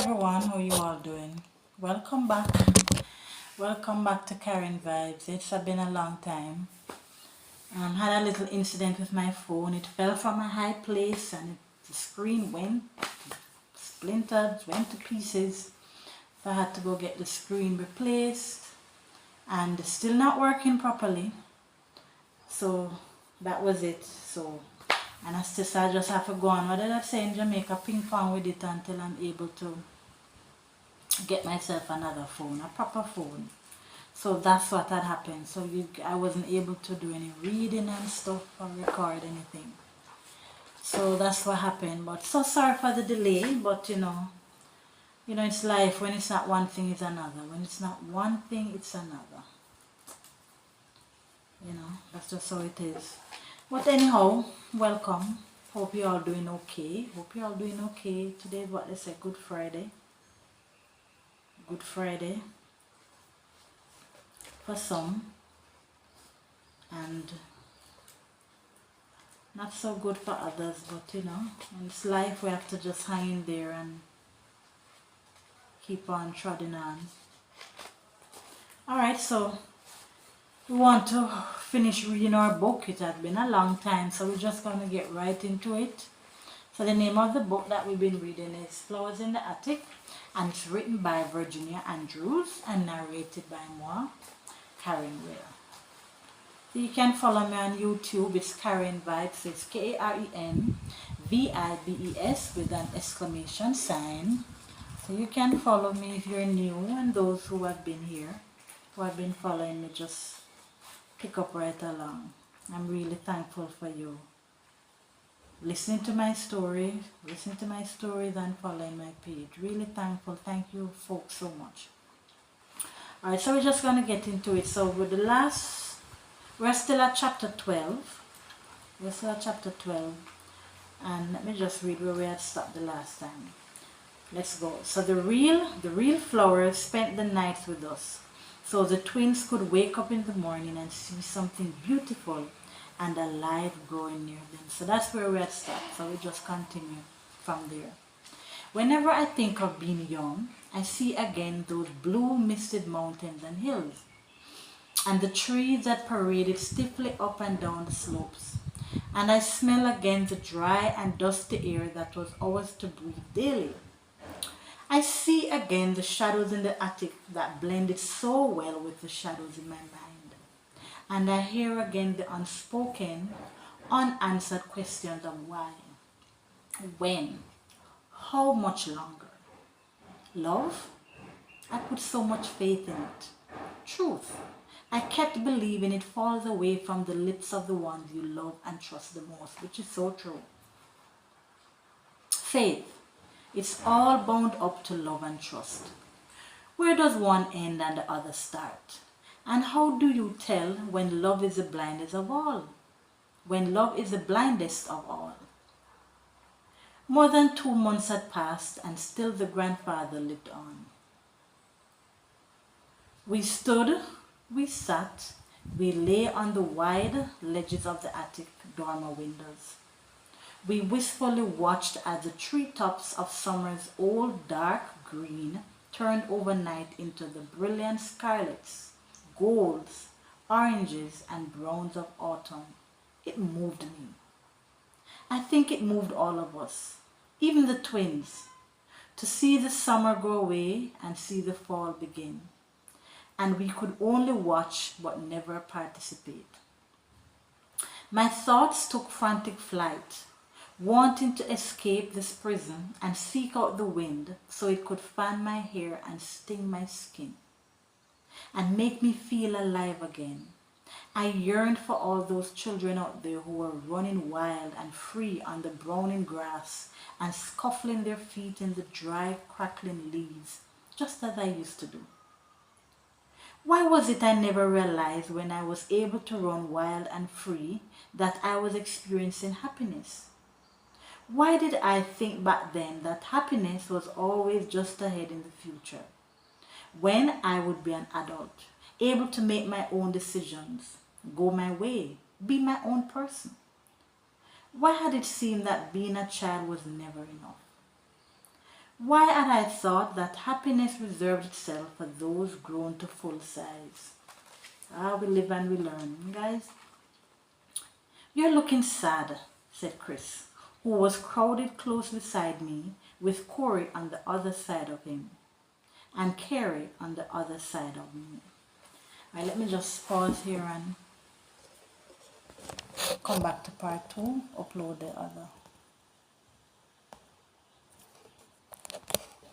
everyone, how you all doing? Welcome back. Welcome back to Karen Vibes. It's been a long time. Had a little incident with my phone. It fell from a high place and the screen went, splintered, went to pieces. So I had to go get the screen replaced and it's still not working properly. So that was it. And I just have to go on. What did I say in Jamaica? Ping pong with it until I'm able to get myself another phone, a proper phone. So that's what had happened. So I wasn't able to do any reading and stuff or record anything. So that's what happened. But so sorry for the delay. But you know it's life. When it's not one thing, it's another. When it's not one thing, it's another. That's just how it is. But anyhow, welcome. Hope you all doing okay. Today is what they say, Good Friday. Good Friday for some, and not so good for others. But in it's life, we have to just hang in there and keep on trotting on. Alright, so we want to finish reading our book. It has been a long time, so we're just going to get right into it. So the name of the book that we've been reading is Flowers in the Attic, and it's written by Virginia Andrews and narrated by moi, Karen Weir. So you can follow me on YouTube. It's Karen Vibes. It's KarenVibes with an exclamation sign. So you can follow me if you're new, and those who have been here, who have been following me, just pick up right along. I'm really thankful for you listening to my stories and following my page. Really thankful. Thank you folks so much. Alright, so we're just going to get into it. So with we're still at chapter 12. And let me just read where we had stopped the last time. Let's go. So the real flowers spent the night with us, so the twins could wake up in the morning and see something beautiful and alive growing near them. So that's where we had stopped. So we just continue from there. Whenever I think of being young, I see again those blue misted mountains and hills, and the trees that paraded stiffly up and down the slopes. And I smell again the dry and dusty air that was ours to breathe daily. I see again the shadows in the attic that blended so well with the shadows in my mind. And I hear again the unspoken, unanswered questions of why, when, how much longer. Love? I put so much faith in it. Truth? I kept believing it falls away from the lips of the ones you love and trust the most, which is so true. Faith? It's all bound up to love and trust. Where does one end and the other start? And how do you tell when love is the blindest of all? When love is the blindest of all? More than 2 months had passed and still the grandfather lived on. We stood, we sat, we lay on the wide ledges of the attic dormer windows. We wistfully watched as the treetops of summer's old dark green turned overnight into the brilliant scarlets, golds, oranges, and browns of autumn. It moved me. I think it moved all of us, even the twins, to see the summer go away and see the fall begin. And we could only watch but never participate. My thoughts took frantic flight, wanting to escape this prison and seek out the wind so it could fan my hair and sting my skin and make me feel alive again. I yearned for all those children out there who were running wild and free on the browning grass and scuffling their feet in the dry, crackling leaves, just as I used to do. Why was it I never realized when I was able to run wild and free that I was experiencing happiness? Why did I think back then that happiness was always just ahead in the future, when I would be an adult, able to make my own decisions, go my way, be my own person? Why had it seemed that being a child was never enough? Why had I thought that happiness reserved itself for those grown to full size? Ah, we live and we learn, guys. You're looking sad, said Chris, who was crowded close beside me with Corey on the other side of him and Carrie on the other side of me. Alright, let me just pause here and come back to part 2, upload the other.